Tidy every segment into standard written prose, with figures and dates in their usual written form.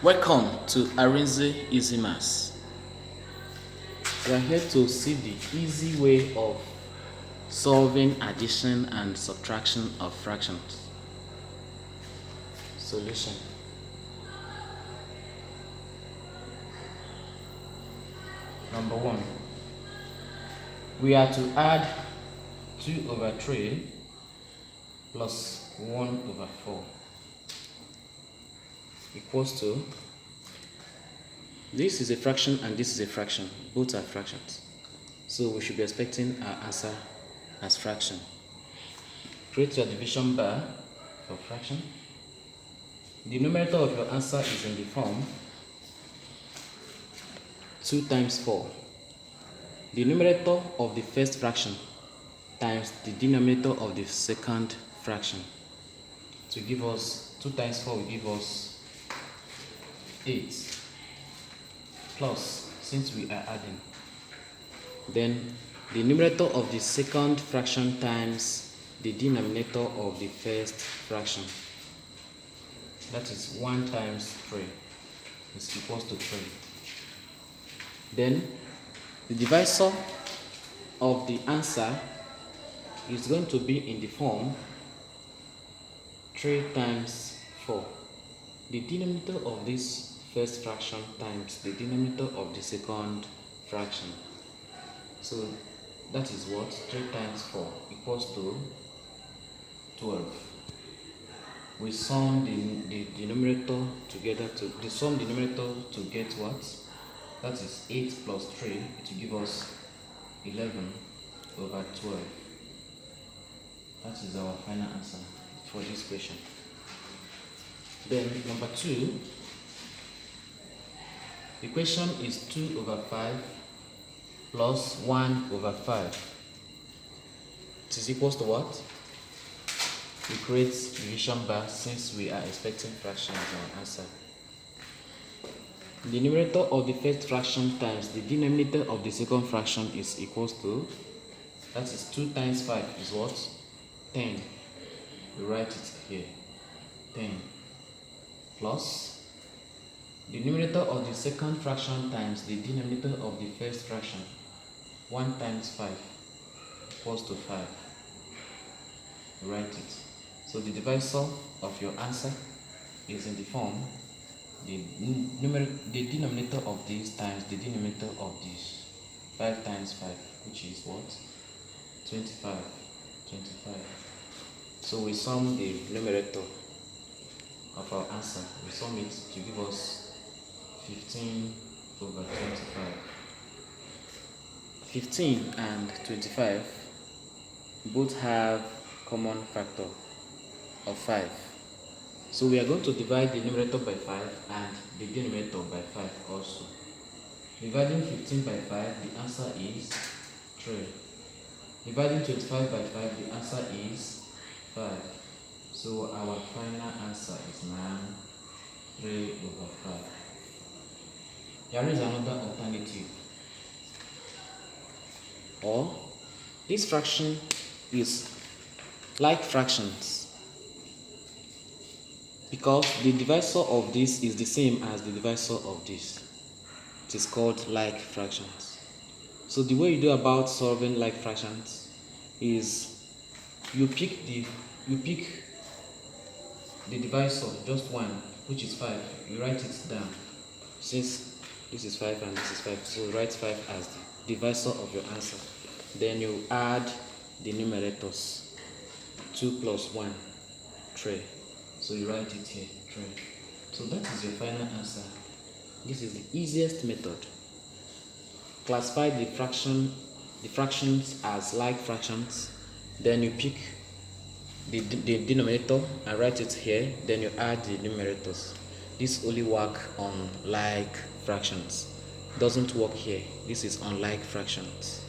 Welcome to Arinze Easy Maths. We are here to see the easy way of solving addition and subtraction of fractions. Solution. Number 1. We are to add 2 over 3 plus 1 over 4 equals to, this is a fraction and this is a fraction. Both are fractions. So we should be expecting our answer as fraction. Create your division bar for fraction. The numerator of your answer is in the form 2 times 4. The numerator of the first fraction times the denominator of the second fraction. To give us 2 times 4 will give us 8 plus, since we are adding, then the numerator of the second fraction times the denominator of the first fraction, that is 1 times 3 is equals to 3. Then the divisor of the answer is going to be in the form 3 times 4. The denominator of this first fraction times the denominator of the second fraction. So that is what? 3 times 4 equals to 12. We sum the denominator together to sum the numerator to get what? That is 8 plus 3. It will give us 11 over 12. That is our final answer for this question. Then number 2, the question is 2 over 5 plus 1 over 5. It is equals to what? We create division bar since we are expecting fraction as our answer. The numerator of the first fraction times the denominator of the second fraction is equals to, that is 2 times 5 is what? 10. We write it here, 10, plus the numerator of the second fraction times the denominator of the first fraction, 1 times 5 equals to 5. We write it. So the divisor of your answer is in the form the denominator of this times the denominator of this, 5 times 5, which is what? 25. So we sum the numerator of our answer. We sum it to give us 15 over 25. 15 and 25 both have common factor of 5. So we are going to divide the numerator by 5 and the denominator by 5 also. Dividing 15 by 5, the answer is 3. Dividing 25 by 5, the answer is 5. So our final answer is now 3 over 5. There is another alternative. Or this fraction is like fractions, because the divisor of this is the same as the divisor of this. It is called like fractions. So the way you do about solving like fractions is you pick the divisor, just one, which is 5. You write it down. Since this is 5 and this is 5, so write 5 as the divisor of your answer. Then you add the numerators. 2 plus 1, 3. So you write it here, 3. So that is your final answer. This is the easiest method. Classify the fractions as like fractions. Then you pick the denominator and write it here. Then you add the numerators. This only work on like fractions. Doesn't work here. This is unlike fractions.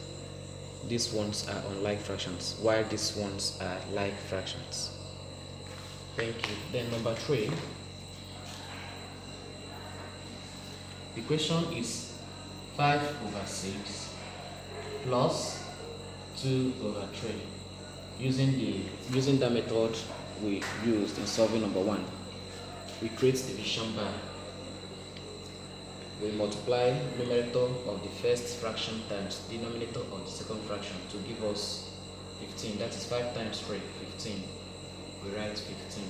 These ones are unlike fractions, while these ones are like fractions. Thank you. Then number 3. The question is 5 over 6 plus 2 over 3. Using that method we used in solving number 1, we create division bar we multiply numerator of the first fraction times denominator of the second fraction to give us 15. That is 5 times 3, 15. We write 15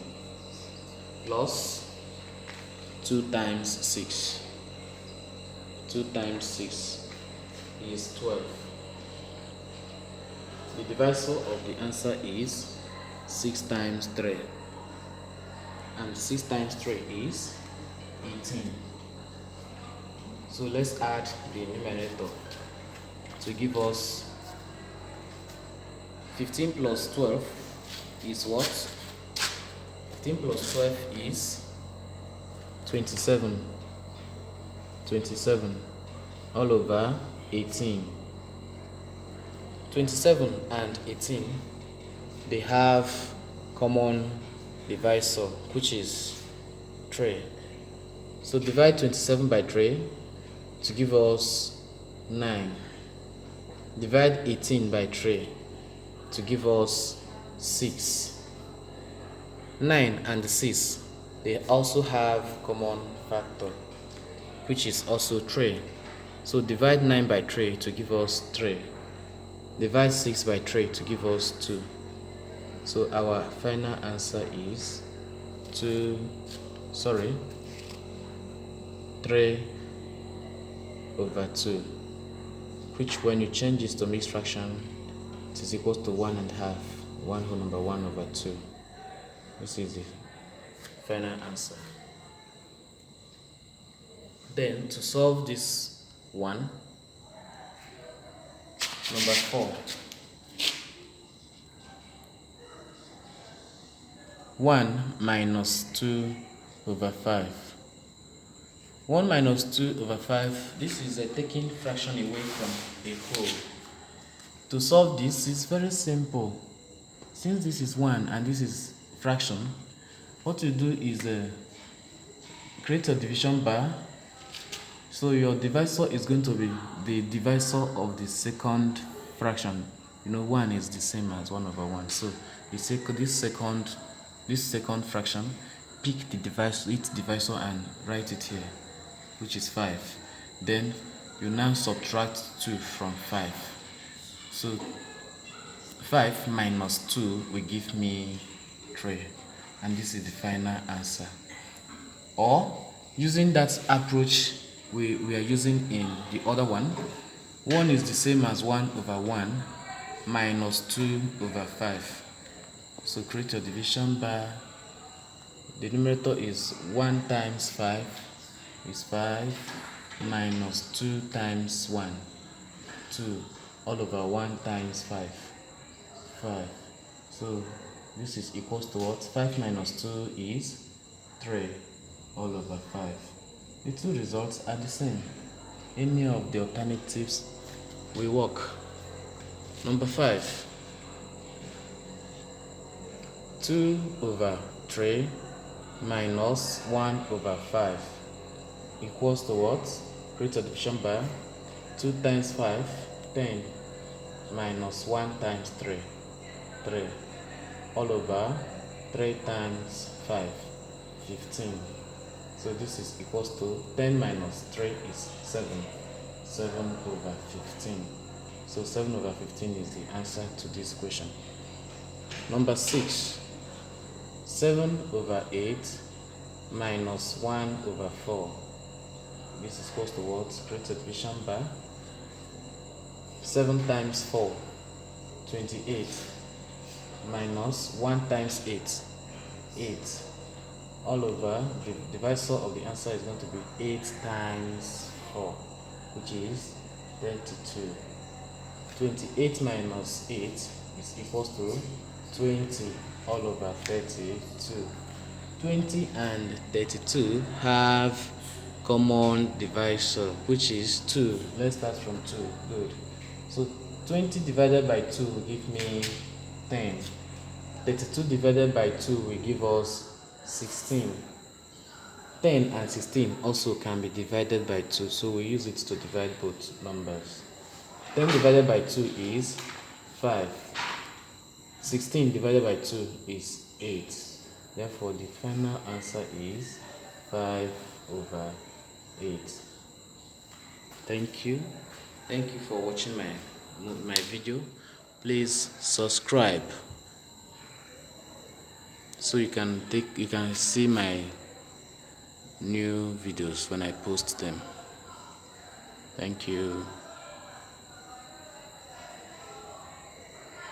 plus 2 times 6. 2 times 6 is 12. The divisor of the answer is 6 times 3. And 6 times 3 is 18. So let's add the numerator to give us 15 plus 12 is what? 15 plus 12 is 27. 27 all over 18. 27 and 18, they have common divisor, which is 3. So divide 27 by 3 to give us 9. Divide 18 by 3 to give us 6. 9 and 6, they also have common factor, which is also 3. So divide 9 by 3 to give us 3. Divide 6 by 3 to give us 2. So our final answer is 3 over 2, which when you change this to mixed fraction, it is equal to 1.5, 1 whole number 1 over 2. This is the final answer. Then to solve this one, number 4, 1 minus 2 over 5. 1 minus 2 over 5, this is a taking fraction away from a whole. To solve this is very simple. Since this is 1 and this is fraction, what you do is create a division bar. So your divisor is going to be the divisor of the second fraction. 1 is the same as 1 over 1. So this second fraction, pick the its divisor and write it here, which is 5. Then you now subtract 2 from 5. So 5 minus 2 will give me 3. And this is the final answer. Or using that approach we are using in the other one, 1 is the same as 1 over 1 minus 2 over 5. So create your division bar. The numerator is 1 times 5 is 5 minus 2 times 1, 2 all over 1 times 5, 5. So this is equals to what? 5 minus 2 is 3 all over 5. The two results are the same. Any of the alternatives will work. Number 5, 2 over 3 minus 1 over 5 equals to what? Create a division bar. 2 times 5, 10 minus 1 times 3, 3 all over 3 times 5, 15. So this is equals to 10 minus 3 is 7, 7 over 15. So 7 over 15 is the answer to this question. Number 6, 7 over 8 minus 1 over 4. This is equals to what? Create a division bar. 7 times 4, 28 minus 1 times 8, 8 all over the divisor of the answer is going to be 8 times 4, which is 32. 28 minus 8 is equals to 20 all over 32. 20 and 32 have common divisor, which is 2. Let's start from 2. Good. So 20 divided by 2 will give me 10. 32 divided by 2 will give us 16. 10 and 16 also can be divided by 2, so we use it to divide both numbers. 10 divided by 2 is 5. 16 divided by 2 is 8. Therefore, the final answer is 5 over 8. Thank you. Thank you for watching my video. Please subscribe so you can see my new videos when I post them. Thank you.